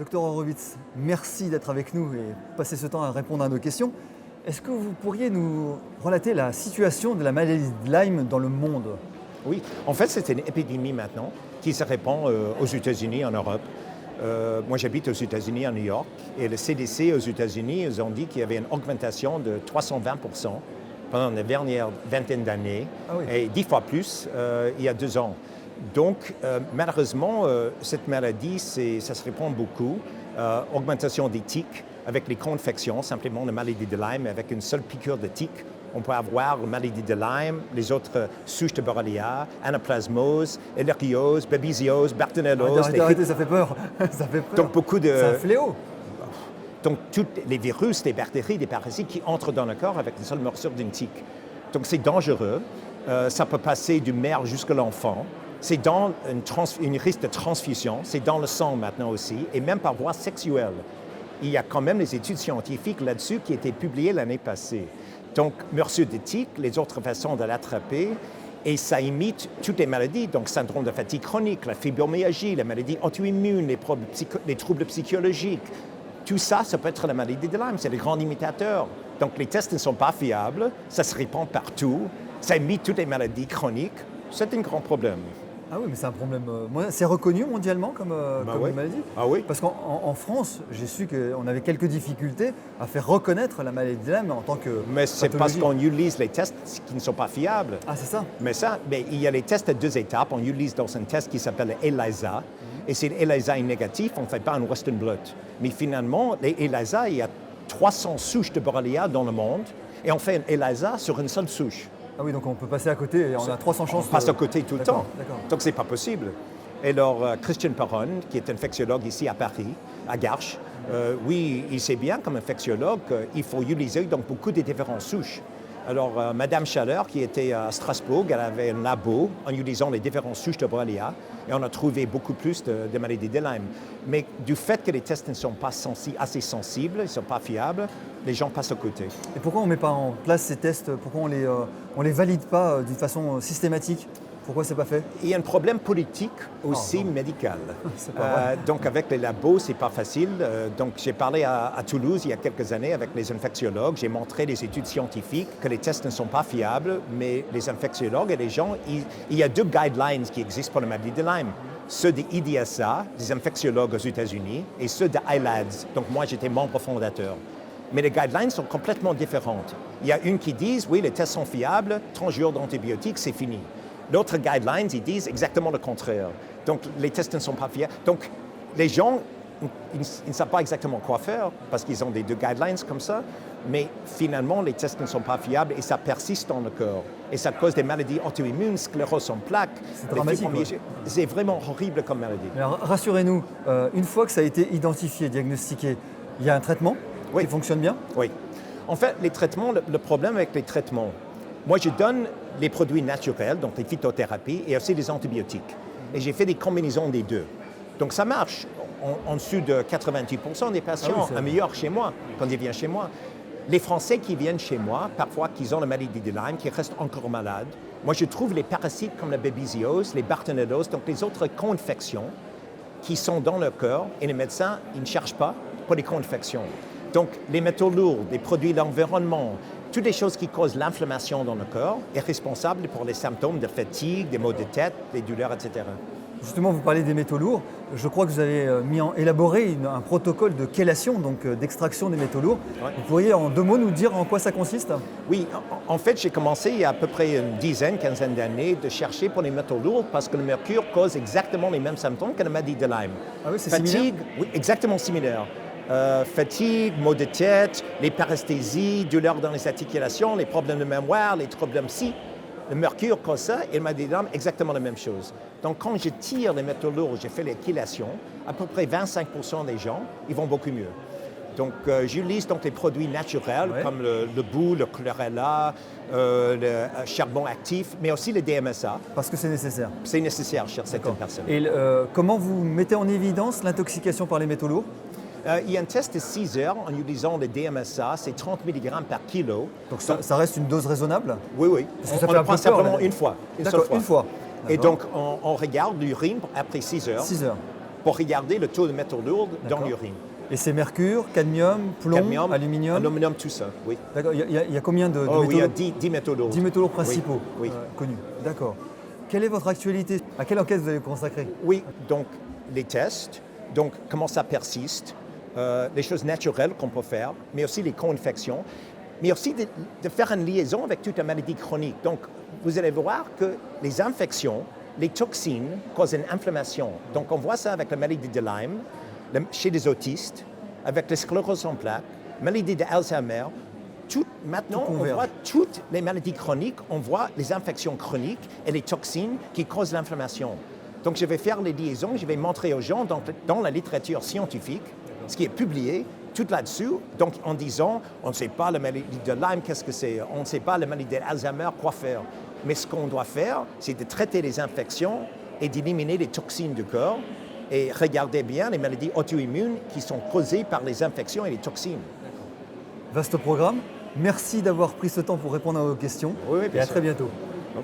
Docteur Horowitz, merci d'être avec nous et passer ce temps à répondre à nos questions. Est-ce que vous pourriez nous relater la situation de la maladie de Lyme dans le monde? Oui, en fait, c'est une épidémie maintenant qui se répand aux États-Unis, en Europe. Moi, j'habite aux États-Unis, à New York, et le CDC aux États-Unis, ils ont dit qu'il y avait une augmentation de 320% pendant la dernière vingtaine d'années, et 10 fois plus il y a 2 ans. Donc, malheureusement, cette maladie, ça se répand beaucoup. Augmentation des tiques avec les co-infections, simplement la maladie de Lyme, avec une seule piqûre de tique. On peut avoir la maladie de Lyme, les autres souches de Borrelia, anaplasmose, ehrlichiose, babesiose, bartonellose. Arrêtez, ça fait peur. Ça fait peur. Donc, beaucoup de... C'est un fléau. Donc, tous les virus, les bactéries, les parasites qui entrent dans le corps avec une seule morsure d'une tique. Donc, c'est dangereux. Ça peut passer du mère jusqu'à l'enfant. C'est dans une risque de transfusion. C'est dans le sang maintenant aussi, et même par voie sexuelle. Il y a quand même des études scientifiques là-dessus qui étaient publiées l'année passée. Donc, morsure de tique, les autres façons de l'attraper, et ça imite toutes les maladies, donc syndrome de fatigue chronique, la fibromyalgie, la maladie auto-immune, les troubles psychologiques. Tout ça, ça peut être la maladie de Lyme, c'est les grands imitateurs. Donc, les tests ne sont pas fiables, ça se répand partout, ça imite toutes les maladies chroniques, c'est un grand problème. Ah oui, mais c'est un problème. C'est reconnu mondialement comme maladie. Ah oui. Parce qu'en France, j'ai su qu'on avait quelques difficultés à faire reconnaître la maladie de Lyme en tant que. Mais c'est parce qu'on utilise les tests qui ne sont pas fiables. Ah, c'est ça. Mais il y a les tests à 2 étapes. On utilise dans un test qui s'appelle ELISA. Et si l'ELISA est négatif, on ne fait pas un Western blot. Mais finalement, les ELISA, il y a 300 souches de Borrelia dans le monde. Et on fait un ELISA sur une seule souche. Ah oui, donc on peut passer à côté et on a 300 chances. On passe à côté tout le temps. D'accord. Donc, c'est pas possible. Et alors, Christian Perron, qui est infectiologue ici à Paris, à Garches, oui, il sait bien, comme infectiologue, qu'il faut utiliser donc, beaucoup de différentes souches. Alors, Madame Schaller, qui était à Strasbourg, elle avait un labo en utilisant les différentes souches de Borrelia, et on a trouvé beaucoup plus de maladies de Lyme. Mais du fait que les tests ne sont pas assez sensibles, ils ne sont pas fiables, les gens passent à côté. Et pourquoi on ne met pas en place ces tests? Pourquoi on les valide pas d'une façon systématique? Pourquoi c'est pas fait? Il y a un problème politique aussi médical. Donc avec les labos, c'est pas facile. Donc j'ai parlé à Toulouse il y a quelques années avec les infectiologues. J'ai montré des études scientifiques que les tests ne sont pas fiables, mais les infectiologues et les gens, il y a 2 guidelines qui existent pour la maladie de Lyme. Ceux de IDSA, des infectiologues aux États-Unis, et ceux de ILADS. Donc moi, j'étais membre fondateur. Mais les guidelines sont complètement différentes. Il y a une qui dit, oui, les tests sont fiables, 30 jours d'antibiotiques, c'est fini. L'autre guidelines, ils disent exactement le contraire. Donc, les tests ne sont pas fiables. Donc, les gens, ils ne savent pas exactement quoi faire parce qu'ils ont des 2 guidelines comme ça. Mais finalement, les tests ne sont pas fiables et ça persiste dans le corps. Et ça cause des maladies auto-immunes, sclérose en plaques. C'est dramatique. C'est vraiment horrible comme maladie. Alors, rassurez-nous, une fois que ça a été identifié, diagnostiqué, il y a un traitement qui fonctionne bien? Oui. En fait, les traitements, le problème avec les traitements, moi, je donne les produits naturels, donc les phytothérapies, et aussi les antibiotiques. Et j'ai fait des combinaisons des 2. Donc, ça marche. En dessous de 88% des patients améliorent chez moi, quand ils viennent chez moi. Les Français qui viennent chez moi, parfois qu'ils ont la maladie de Lyme, qui restent encore malades, moi, je trouve les parasites comme la babésiose, les bartonelloses, donc les autres co-infections qui sont dans le corps, et les médecins, ils ne cherchent pas pour les co-infections. Donc, les métaux lourds, les produits de l'environnement, toutes les choses qui causent l'inflammation dans le corps est responsable pour les symptômes de fatigue, des maux de tête, des douleurs, etc. Justement, vous parlez des métaux lourds. Je crois que vous avez élaboré un protocole de chélation, donc d'extraction des métaux lourds. Ouais. Vous pourriez en 2 mots nous dire en quoi ça consiste? Oui, en fait, j'ai commencé il y a à peu près une quinzaine d'années de chercher pour les métaux lourds parce que le mercure cause exactement les mêmes symptômes que la maladie de Lyme. Ah oui, c'est similaire? Oui, exactement similaire. Fatigue, maux de tête, les paresthésies, douleurs dans les articulations, les problèmes de mémoire, les problèmes psy. Le mercure cause ça et le maladie de Lyme, exactement la même chose. Donc, quand je tire les métaux lourds, je fais les chélations, à peu près 25% des gens, ils vont beaucoup mieux. Donc, j'utilise donc les produits naturels comme le boue, le chlorella, le charbon actif, mais aussi le DMSA. Parce que c'est nécessaire? C'est nécessaire chez certaines personnes. Et comment vous mettez en évidence l'intoxication par les métaux lourds? Il y a un test de 6 heures en utilisant le DMSA, c'est 30 mg par kilo. Donc ça reste une dose raisonnable? Oui, oui. Parce que on le prend simplement une fois. D'accord, une fois. Et donc, on regarde l'urine après 6 heures. 6 heures. pour regarder le taux de métaux lourds dans D'accord. l'urine. Et c'est mercure, cadmium, plomb, Cadmium, aluminium. aluminium, tout ça, oui. D'accord. Il y a combien de Oh, métaux oui, il y a lourds 10 métaux lourds. 10 métaux lourds principaux Oui, oui. connus. D'accord. Quelle est votre actualité? À quelle enquête vous allez vous consacrer? Oui, donc les tests, donc comment ça persiste, les choses naturelles qu'on peut faire, mais aussi les co-infections, mais aussi de faire une liaison avec toute la maladie chronique. Donc, vous allez voir que les infections, les toxines causent une inflammation. Donc, on voit ça avec la maladie de Lyme, chez les autistes, avec la sclérose en plaques, maladie d'Alzheimer. Maintenant, on voit toutes les maladies chroniques, on voit les infections chroniques et les toxines qui causent l'inflammation. Donc, je vais faire les liaisons, je vais montrer aux gens dans la littérature scientifique, ce qui est publié, tout là-dessus, donc en disant, on ne sait pas la maladie de Lyme, qu'est-ce que c'est, on ne sait pas la maladie d'Alzheimer, quoi faire. Mais ce qu'on doit faire, c'est de traiter les infections et d'éliminer les toxines du corps et regarder bien les maladies auto-immunes qui sont causées par les infections et les toxines. Vaste programme. Merci d'avoir pris ce temps pour répondre à vos questions. Oui, et bien à sûr. très bientôt. Donc,